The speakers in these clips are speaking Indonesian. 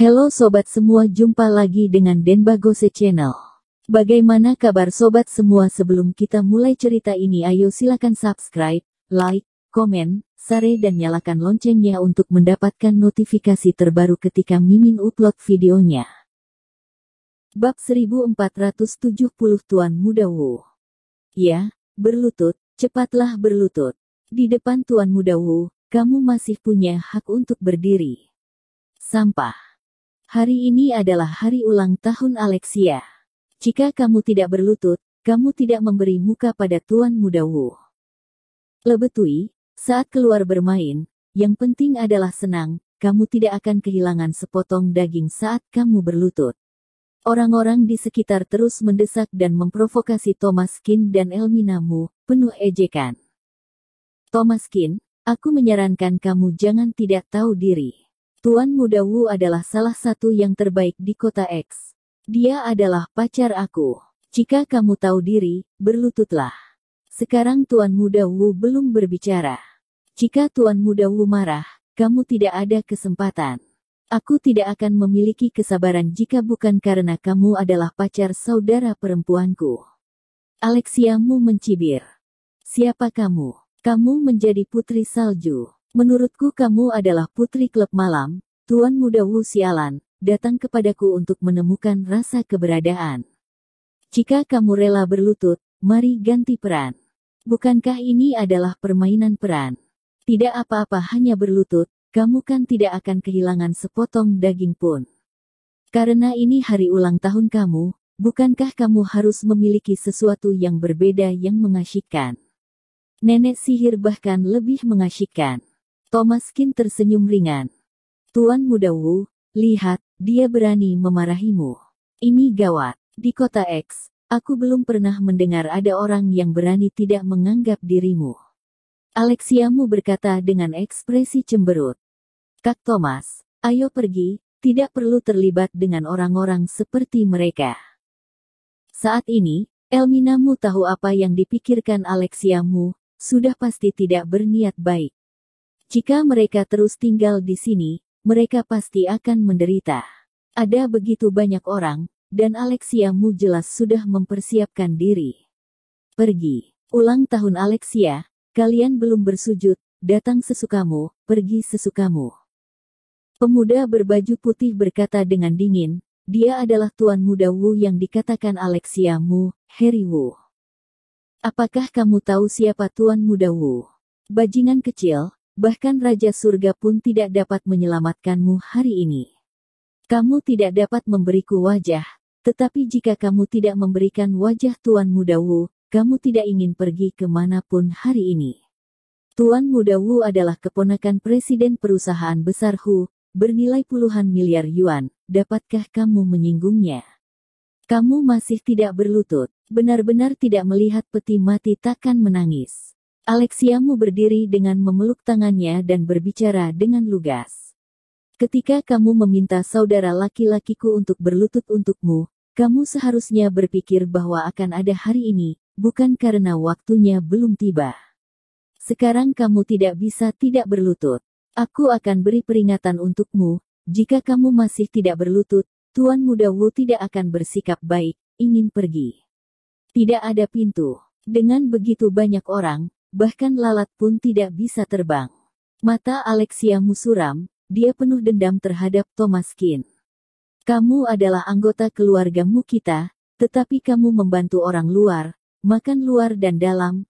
Halo sobat semua, jumpa lagi dengan Denbagose Channel. Bagaimana kabar sobat semua? Sebelum kita mulai cerita ini, ayo silakan subscribe, like, komen, share dan nyalakan loncengnya untuk mendapatkan notifikasi terbaru ketika Mimin upload videonya. Bab 1470 Tuan Muda Wu. Ya, berlutut, cepatlah berlutut. Di depan Tuan Muda Wu, kamu masih punya hak untuk berdiri. Sampah. Hari ini adalah hari ulang tahun Alexia. Jika kamu tidak berlutut, kamu tidak memberi muka pada Tuan Muda Wu. Lebetui, saat keluar bermain, yang penting adalah senang, kamu tidak akan kehilangan sepotong daging saat kamu berlutut. Orang-orang di sekitar terus mendesak dan memprovokasi Thomas Qin dan Elmina Mu, penuh ejekan. Thomas Qin, aku menyarankan kamu jangan tidak tahu diri. Tuan Muda Wu adalah salah satu yang terbaik di kota X. Dia adalah pacar aku. Jika kamu tahu diri, berlututlah. Sekarang Tuan Muda Wu belum berbicara. Jika Tuan Muda Wu marah, kamu tidak ada kesempatan. Aku tidak akan memiliki kesabaran jika bukan karena kamu adalah pacar saudara perempuanku. Alexia Mu mencibir. Siapa kamu? Kamu menjadi putri salju. Menurutku kamu adalah putri klub malam. Tuan Muda Wu sialan, datang kepadaku untuk menemukan rasa keberadaan. Jika kamu rela berlutut, mari ganti peran. Bukankah ini adalah permainan peran? Tidak apa-apa hanya berlutut, kamu kan tidak akan kehilangan sepotong daging pun. Karena ini hari ulang tahun kamu, bukankah kamu harus memiliki sesuatu yang berbeda yang mengasyikkan? Nenek sihir bahkan lebih mengasyikkan. Thomas Qin tersenyum ringan. Tuan Muda Wu, lihat, dia berani memarahimu. Ini gawat. Di kota X, aku belum pernah mendengar ada orang yang berani tidak menganggap dirimu. Alexia Mu berkata dengan ekspresi cemberut. Kak Thomas, ayo pergi, tidak perlu terlibat dengan orang-orang seperti mereka. Saat ini, Elmina Mu tahu apa yang dipikirkan Alexia Mu, sudah pasti tidak berniat baik. Jika mereka terus tinggal di sini, mereka pasti akan menderita. Ada begitu banyak orang, dan Alexia Mu jelas sudah mempersiapkan diri. Pergi. Ulang tahun Alexia, kalian belum bersujud, datang sesukamu, pergi sesukamu. Pemuda berbaju putih berkata dengan dingin, dia adalah Tuan Muda Wu yang dikatakan Alexia Mu, Harry Wu. Apakah kamu tahu siapa Tuan Muda Wu? Bajingan kecil. Bahkan Raja Surga pun tidak dapat menyelamatkanmu hari ini. Kamu tidak dapat memberiku wajah, tetapi jika kamu tidak memberikan wajah Tuan Muda Wu, kamu tidak ingin pergi kemanapun hari ini. Tuan Muda Wu adalah keponakan Presiden perusahaan besar Hu, bernilai puluhan miliar yuan, dapatkah kamu menyinggungnya? Kamu masih tidak berlutut, benar-benar tidak melihat peti mati takkan menangis. Alexia Mu berdiri dengan memeluk tangannya dan berbicara dengan lugas. Ketika kamu meminta saudara laki-lakiku untuk berlutut untukmu, kamu seharusnya berpikir bahwa akan ada hari ini, bukan karena waktunya belum tiba. Sekarang kamu tidak bisa tidak berlutut. Aku akan beri peringatan untukmu, jika kamu masih tidak berlutut, Tuan Muda Wu tidak akan bersikap baik, ingin pergi. Tidak ada pintu. Dengan begitu banyak orang, bahkan lalat pun tidak bisa terbang. Mata Alexia Mu suram, dia penuh dendam terhadap Thomas Qin. Kamu adalah anggota keluargamu kita, tetapi kamu membantu orang luar, makan luar dan dalam.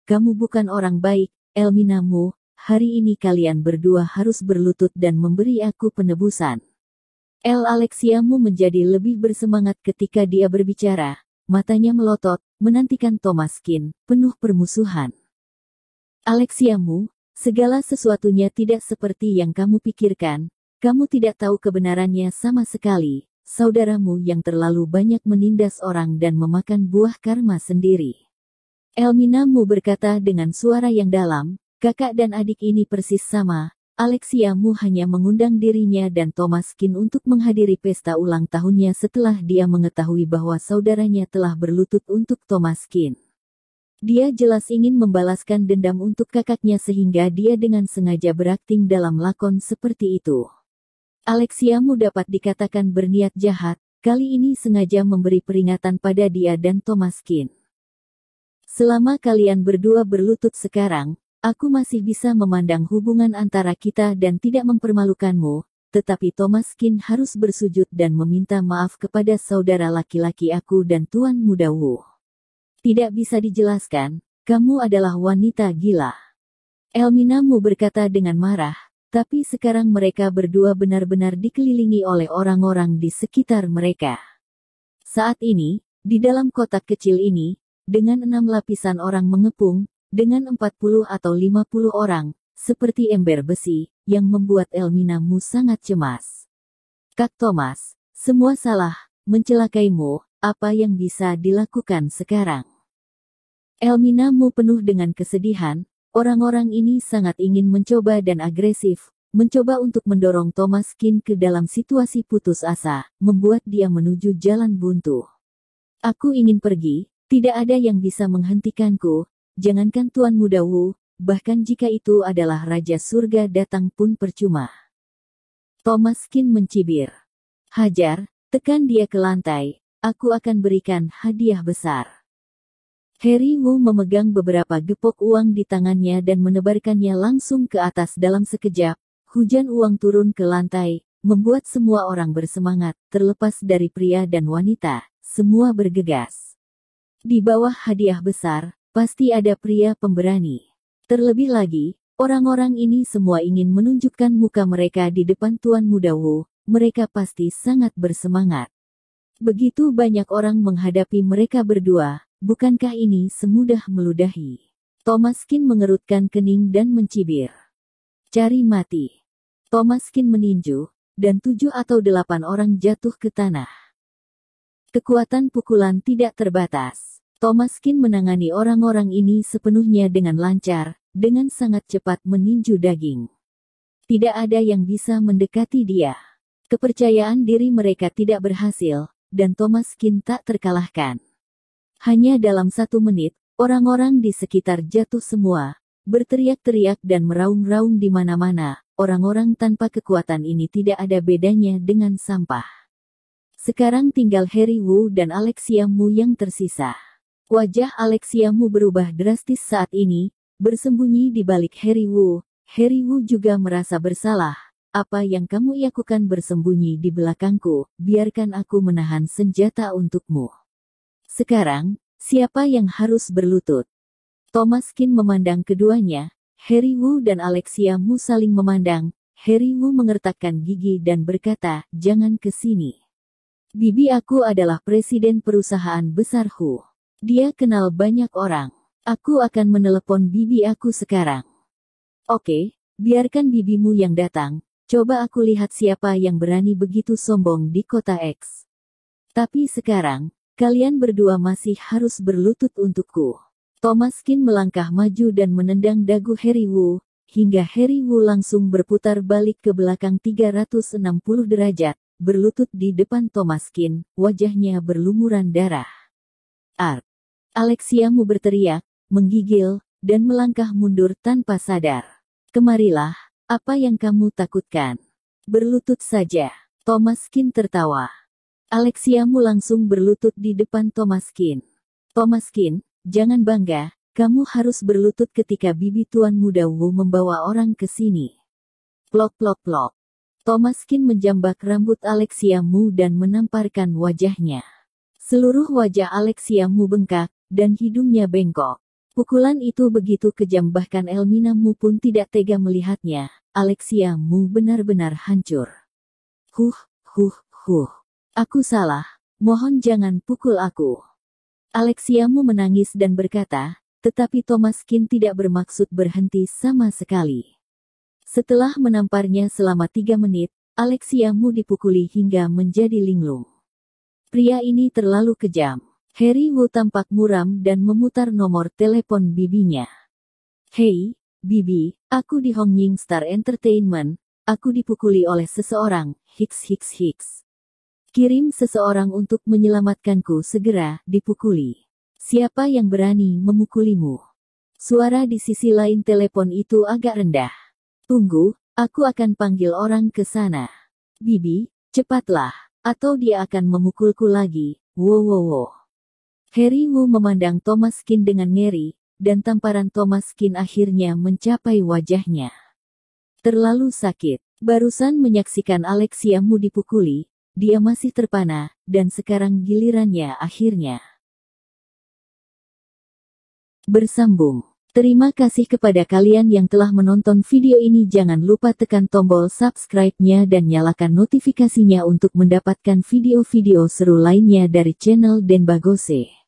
Kamu bukan orang baik, Elmina Mu, hari ini kalian berdua harus berlutut dan memberi aku penebusan. Alexia Mu menjadi lebih bersemangat ketika dia berbicara. Matanya melotot, menantikan Thomas Qin, penuh permusuhan. Alexia Mu, segala sesuatunya tidak seperti yang kamu pikirkan, kamu tidak tahu kebenarannya sama sekali, saudaramu yang terlalu banyak menindas orang dan memakan buah karma sendiri. Elmina Mu berkata dengan suara yang dalam, kakak dan adik ini persis sama. Alexia Mu hanya mengundang dirinya dan Thomas Qin untuk menghadiri pesta ulang tahunnya setelah dia mengetahui bahwa saudaranya telah berlutut untuk Thomas Qin. Dia jelas ingin membalaskan dendam untuk kakaknya sehingga dia dengan sengaja berakting dalam lakon seperti itu. Alexiamu dapat dikatakan berniat jahat, kali ini sengaja memberi peringatan pada dia dan Thomaskin. Selama kalian berdua berlutut sekarang, aku masih bisa memandang hubungan antara kita dan tidak mempermalukanmu, tetapi Thomaskin harus bersujud dan meminta maaf kepada saudara laki-laki aku dan Tuan Muda Wu. Tidak bisa dijelaskan, kamu adalah wanita gila. Elmina Mu berkata dengan marah. Tapi sekarang mereka berdua benar-benar dikelilingi oleh orang-orang di sekitar mereka. Saat ini, di dalam kotak kecil ini, dengan 6 lapisan orang mengepung, dengan 40 atau 50 orang, seperti ember besi, yang membuat Elmina Mu sangat cemas. Kak Thomas, semua salah, mencelakaimu, apa yang bisa dilakukan sekarang? Elmina Mu penuh dengan kesedihan. Orang-orang ini sangat ingin mencoba dan agresif, mencoba untuk mendorong Thomaskin ke dalam situasi putus asa, membuat dia menuju jalan buntu. Aku ingin pergi, tidak ada yang bisa menghentikanku, jangankan Tuan Muda Wu, bahkan jika itu adalah Raja Surga datang pun percuma. Thomaskin mencibir. Hajar, tekan dia ke lantai, aku akan berikan hadiah besar. Harry Wu memegang beberapa gepok uang di tangannya dan menebarkannya langsung ke atas dalam sekejap. Hujan uang turun ke lantai, membuat semua orang bersemangat, terlepas dari pria dan wanita, semua bergegas. Di bawah hadiah besar, pasti ada pria pemberani. Terlebih lagi, orang-orang ini semua ingin menunjukkan muka mereka di depan Tuan Muda Wu, mereka pasti sangat bersemangat. Begitu banyak orang menghadapi mereka berdua. Bukankah ini semudah meludahi? Thomaskin mengerutkan kening dan mencibir. Cari mati. Thomaskin meninju, dan 7 atau 8 orang jatuh ke tanah. Kekuatan pukulan tidak terbatas. Thomaskin menangani orang-orang ini sepenuhnya dengan lancar, dengan sangat cepat meninju daging. Tidak ada yang bisa mendekati dia. Kepercayaan diri mereka tidak berhasil, dan Thomaskin tak terkalahkan. Hanya dalam 1 menit, orang-orang di sekitar jatuh semua, berteriak-teriak dan meraung-raung di mana-mana. Orang-orang tanpa kekuatan ini tidak ada bedanya dengan sampah. Sekarang tinggal Harry Wu dan Alexia Mu yang tersisa. Wajah Alexia Mu berubah drastis saat ini, bersembunyi di balik Harry Wu. Harry Wu juga merasa bersalah. Apa yang kamu lakukan bersembunyi di belakangku, biarkan aku menahan senjata untukmu. Sekarang, siapa yang harus berlutut? Thomaskin memandang keduanya, Harry Wu dan Alexia Mu saling memandang. Harry Wu mengertakkan gigi dan berkata, jangan ke sini. Bibi aku adalah presiden perusahaan besar Hu. Dia kenal banyak orang. Aku akan menelepon bibi aku sekarang. Oke, biarkan bibimu yang datang. Coba aku lihat siapa yang berani begitu sombong di kota X. Tapi sekarang, kalian berdua masih harus berlutut untukku. Thomaskin melangkah maju dan menendang dagu Harry Wu, hingga Harry Wu langsung berputar balik ke belakang 360 derajat, berlutut di depan Thomaskin, wajahnya berlumuran darah. Ark! Alexia Mu berteriak, menggigil, dan melangkah mundur tanpa sadar. Kemarilah, apa yang kamu takutkan? Berlutut saja. Thomaskin tertawa. Alexia Mu langsung berlutut di depan Thomaskin. Thomaskin, jangan bangga, kamu harus berlutut ketika bibi Tuan Muda Wu membawa orang ke sini. Plok plok plok. Thomaskin menjambak rambut Alexia Mu dan menamparkan wajahnya. Seluruh wajah Alexia Mu bengkak, dan hidungnya bengkok. Pukulan itu begitu kejam bahkan Elmina Mu pun tidak tega melihatnya. Alexia Mu benar-benar hancur. Aku salah, mohon jangan pukul aku. Alexia Mu menangis dan berkata, tetapi Thomaskin tidak bermaksud berhenti sama sekali. Setelah menamparnya selama 3 menit, Alexia Mu dipukuli hingga menjadi linglung. Pria ini terlalu kejam. Harry Wu tampak muram dan memutar nomor telepon bibinya. Hei, bibi, aku di Hongying Star Entertainment, aku dipukuli oleh seseorang, Hiks. Kirim seseorang untuk menyelamatkanku segera, dipukuli. Siapa yang berani memukulimu? Suara di sisi lain telepon itu agak rendah. Tunggu, aku akan panggil orang ke sana. Bibi, cepatlah, atau dia akan memukulku lagi. Wow. Harry Wu memandang Thomas Kin dengan ngeri, dan tamparan Thomas Kin akhirnya mencapai wajahnya. Terlalu sakit. Barusan menyaksikan Alexiamu dipukuli, dia masih terpana, dan sekarang gilirannya akhirnya. Bersambung. Terima kasih kepada kalian yang telah menonton video ini. Jangan lupa tekan tombol subscribe-nya dan nyalakan notifikasinya untuk mendapatkan video-video seru lainnya dari channel Denbagose.